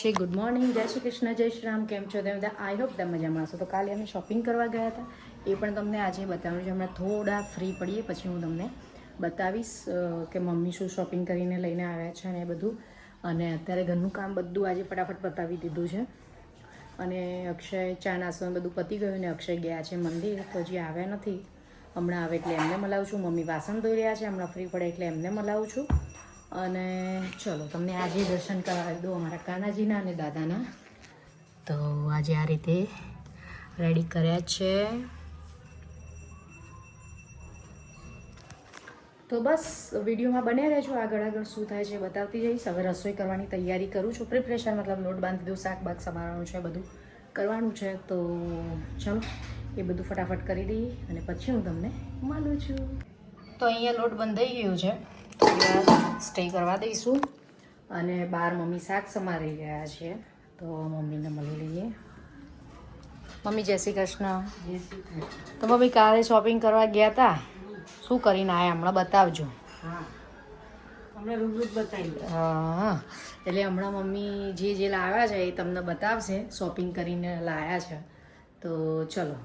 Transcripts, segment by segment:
છે good morning, જય શ્રી કૃષ્ણ, જય શ્રી રામ. કેમ છો તમે બધા? આઈ હોપ તમે મજામાં હશો. તો કાલે અમે શોપિંગ કરવા ગયા હતા, એ પણ તમને આજે બતાવવાનું છે. હમણાં થોડા ફ્રી પડીએ પછી હું તમને બતાવીશ કે મમ્મી શું શોપિંગ કરીને લઈને આવ્યા છે અને એ બધું. અને અત્યારે ઘરનું કામ બધું આજે ફટાફટ પતાવી દીધું છે. અને અક્ષય ચા નાસ્તો બધું પતી ગયું ને અક્ષય ગયા છે મંદિર, તો હજી આવ્યા નથી. હમણાં આવે એટલે એમને મલાવું છું. મમ્મી વાસણ ધોઈ રહ્યા છે, હમણાં ફ્રી પડે એટલે એમને મલાવું છું. અને ચલો તમને આજે દર્શન કરાવી દો અમારા કાનાજીના અને દાદાના. તો આજે આ રીતે રેડી કર્યા છે. તો બસ વિડીયોમાં બન્યા રહેજો, આગળ શું થાય છે બતાવતી જઈશ. હવે રસોઈ કરવાની તૈયારી કરું છું, પ્રિપરેશન મતલબ લોટ બાંધી દઉં, શાક બાક સમારવાનું છે, બધું કરવાનું છે. તો ચલો એ બધું ફટાફટ કરી દઈએ અને પછી હું તમને મળું છું. તો અહીંયા લોટ બંધાઈ ગયો છે, સ્ટે કરવા દઈશું. અને બહાર મમ્મી શાક સમારી રહ્યા છે, તો મમ્મીને મળી લઈએ. મમ્મી જય શ્રી કૃષ્ણ. તો મમ્મી કાલે શોપિંગ કરવા ગયા હતા, શું કરીને આવ્યા હમણાં બતાવજો. હા, એટલે હમણાં મમ્મી જે લાવ્યા છે એ તમને બતાવશે, શોપિંગ કરીને લાવ્યા છે. તો ચલો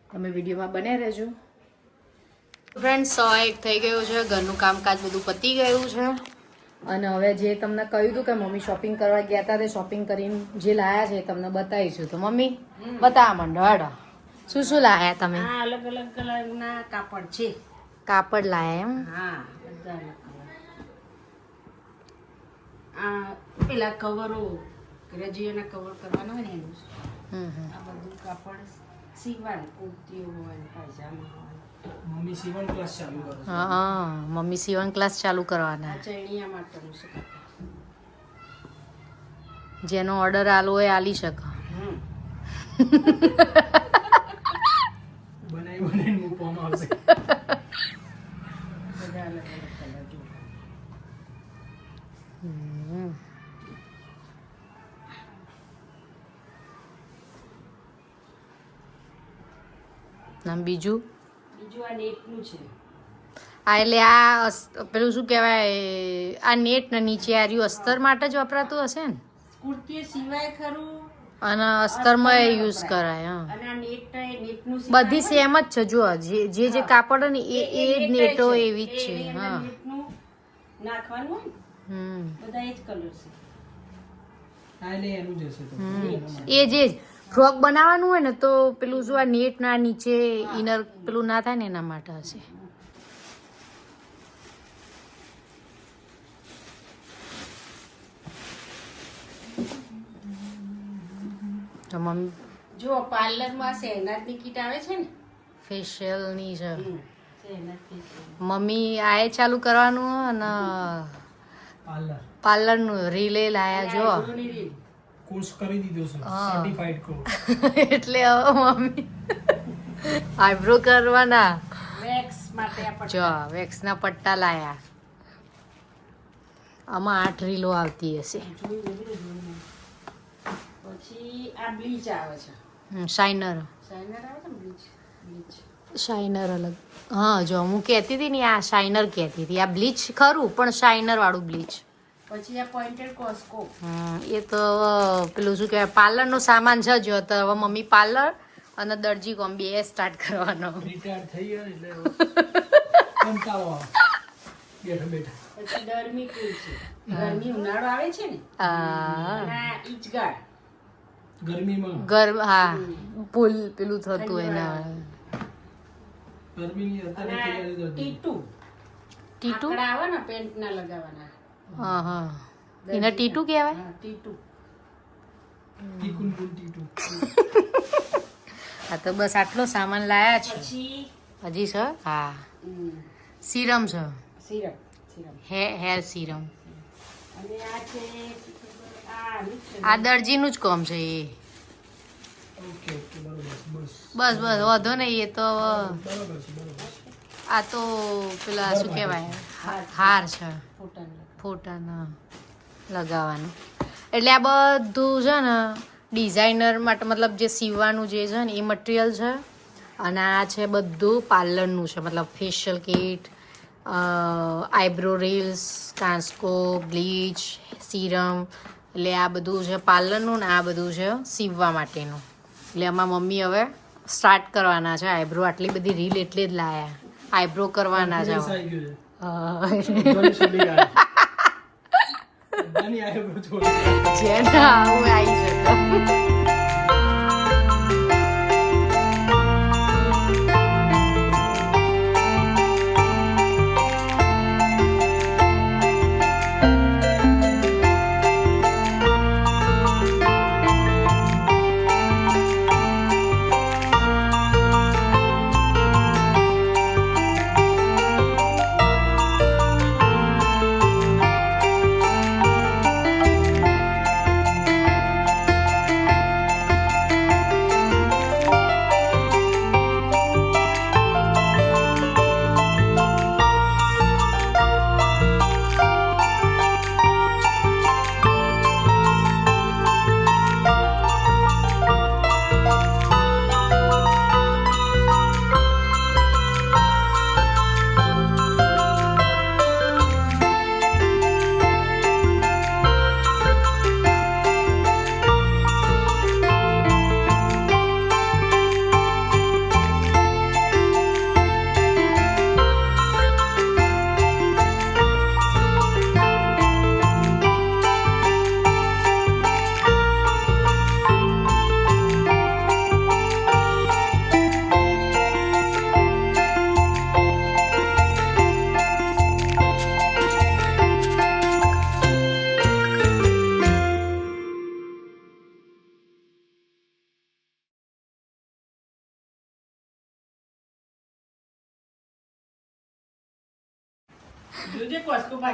તમે વિડીયોમાં બન્યા રહેજો. ફ્રેન્ડ્સ 1:01 થઈ ગયું છે, ઘરનું કામકાજ બધું પતી ગયું છે. અને હવે જે તમને કહ્યું હતું કે મમ્મી શોપિંગ કરવા ગયા હતા, તે શોપિંગ કરીને જે લાયા છે એ તમને બતાવીશું. તો મમ્મી બતાવવા માંડો, હાડો શું શું લાયા તમે? અલગ અલગ કલરના કાપડ છે. કાપડ લાયા એમ? હા, બધા આ પેલા કવરો, રજીઓના કવર કરવાના હોય ને એનું. આ બધું કાપડ સીવવાનું, કુર્તીઓ હોય, પાયજામા હોય. મમ્મી સીવણ ક્લાસ ચાલુ કરે છે. હા, મમ્મી સીવણ ક્લાસ ચાલુ કરવાના. આ ચણિયા માટેનું છે કાપડ. જેનો ઓર્ડર આલો હોય આલી શકે. બનાવીને મૂકવામાં આવશે. બધા અલગ અલગ કલર જો. બીજું આ નેટનું છે. આ એટલે આ પેલું શું કહેવાય, આ નેટ ને નીચે આ રહ્યું અસ્તર માટે જ વપરાતું હશે ને? કુર્તીઓ સિવાય ખરું અને અસ્તરમાં યુઝ કરાય. હા, અને આ નેટનું બધી સેમ જ છે. જો જે કાપડ હોય ને એ જ નેટો એવી જ છે. હા, નેટનું નાખવાનું હોય ને, બધા એ જ કલર છે. હા, એટલે એનું જ હશે તો. એ જે ફ્રોક બનાવવાનું હોય ને, તો પેલું શું આ નેટ ના નીચે ઇનર પેલું ના થાય ને એના માટે હશે. તો મમ્મી જો પાર્લરમાં શહેનાજની કીટ આવે છે ને, ફેશિયલની છે. શહેનાજ ફેશિયલ. મમ્મી આ ચાલુ કરવાનું અને પાર્લરનું રીલે લાયા જો. આઈબ્રોની રીલ. કોર્સ કરી દીધો છે, સર્ટિફાઈડ કોર્સ. એટલે હવે મમ્મી આઈબ્રો કરવાના. વેક્સ માટે આ પટ્ટા. જો વેક્સના પટ્ટા લાયા. આમાં 8 રીલો આવતી હશે. પછી આ બ્લીચ આવે છે. શાઇનર. શાઇનર આવે છે ને, બ્લીચ. શાઇનર અલગ. હા, જો હું કહેતી હતી ને, આ શાઇનર કહેતી હતી. આ બ્લીચ ખરું, પણ શાઇનર વાળું બ્લીચ. પછી આ પોઇન્ટેડ કોસ્કો. એ તો પેલું શું કહેવાય, પાર્લરનો સામાન છે. જો તો હવે મમ્મી પાર્લર અને દરજી કોમ બે સ્ટાર્ટ કરવાનો. રિટાયર થઈ ગયા એટલે કંટાળો આવે બેઠા બેઠા. પછી ડર્મી ક્રીમ છે. ગરમી ઉનાળો આવે છે ને, અને આ ઈચગાર્ડ. ગરમીમાં હા, પુલ પેલું થતું એના. ગરમીની અને અત્યારે આ તૈયારી કરી દીધી. ટીટુ. ટીટુ. આંકડા આવે ને પેન્ટના લગાવવાના. હા હા, એને ટીટુ કહેવાય. હા, ટીટુ. ટીકુન કુન ટીટુ. હા, તો બસ આટલો સામાન લાયા છે. પછી હજી છે. હા, સિરમ છે. સિરપ. Hair serum. અને આ છે આ દરજીનું જ કામ છે એ. ઓકે ઓકે, બરોબર બસ બસ વાંધો નહીં. એ તો બરોબર છે, બરોબર છે. આ તો પેલા શું કહેવાય, હાર છે ફોટાનું. ફોટાના લગાવવાનું. એટલે આ બધું છે ને ડિઝાઇનર માટે, મતલબ જે સીવવાનું જે છે ને એ મટીરિયલ છે. અને આ છે બધું પાર્લરનું છે, મતલબ ફેશિયલ કિટ, આઈબ્રો રીલ્સ, કાંસકો, બ્લીચ, સીરમ એટલે આ બધું છે પાર્લરનું ને આ બધું છે સીવવા માટેનું. એટલે આમાં મમ્મી હવે સ્ટાર્ટ કરવાના છે આઈબ્રો. આટલી બધી રીલ એટલે જ લાયા, આઈબ્રો કરવાના છે હવે. જેને આવું આવી શકે.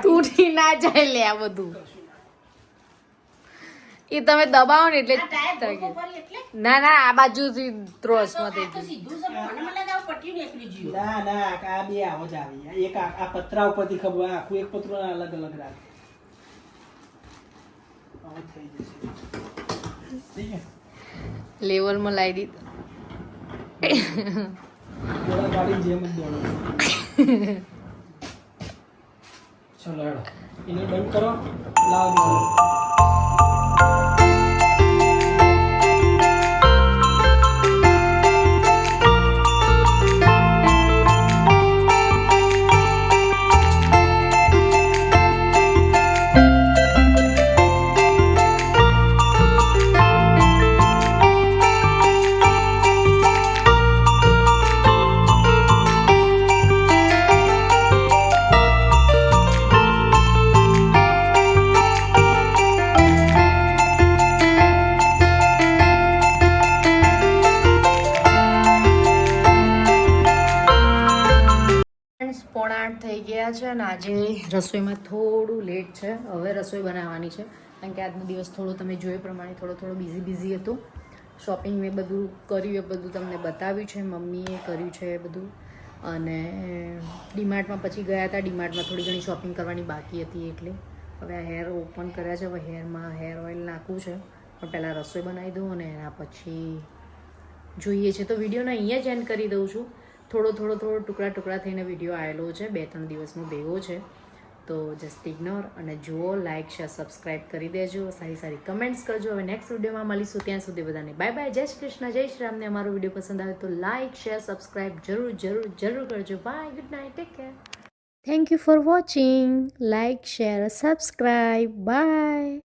તૂટી ના જાય લે આ બધું. એ તમે દબાવો ને એટલે ના ના આ બાજુથી ત્રોસમાંથી ના ના આ બે આવો જ આવી. એક આ પતરા ઉપરથી ખબર આખું એક પતરું અલગ અલગ રાખ. આવું થઈ જશે. લેવલમાં લાવી દીધું. દોડા ગાડી જેમ જ દોડો. ચલો હેડો એને બંધ કરો. લાવ પોણા 8 થઈ ગયા છે અને આજે રસોઈમાં થોડું લેટ છે. હવે રસોઈ બનાવવાની છે કારણ કે આજનો દિવસ થોડો તમે જોયે પ્રમાણે થોડો બિઝી હતો. શોપિંગ મેં બધું કર્યું, એ બધું તમને બતાવ્યું છે. મમ્મીએ કર્યું છે એ બધું. અને ડીમાર્ટમાં પછી ગયા હતા. ડીમાર્ટમાં થોડી ઘણી શોપિંગ કરવાની બાકી હતી એટલે હવે આ હેર ઓપન કર્યા છે. હવે હેરમાં હેર ઓઇલ નાખવું છે પણ પહેલાં રસોઈ બનાવી દઉં અને એના પછી જોઈએ છે. તો વિડીયોને અહીંયા જ એન્ડ કરી દઉં છું. થોડો ટુકડા થઈને વિડીયો આવેલો છે, 2-3 દિવસનો ભેગો છે. તો જસ્ટ ઇગ્નોર અને જુઓ, લાઇક શેર સબસ્ક્રાઈબ કરી દેજો, સારી કમેન્ટ્સ કરજો. હવે નેક્સ્ટ વિડીયોમાં મળીશું. ત્યાં સુધી બધાને બાય બાય. જય શ્રી કૃષ્ણ, જય શ્રી રામને. અમારો વિડીયો પસંદ આવે તો લાઇક શેર સબસ્ક્રાઈબ જરૂર કરજો. Bye, good night, take care. Thank you for watching. Like share subscribe. By.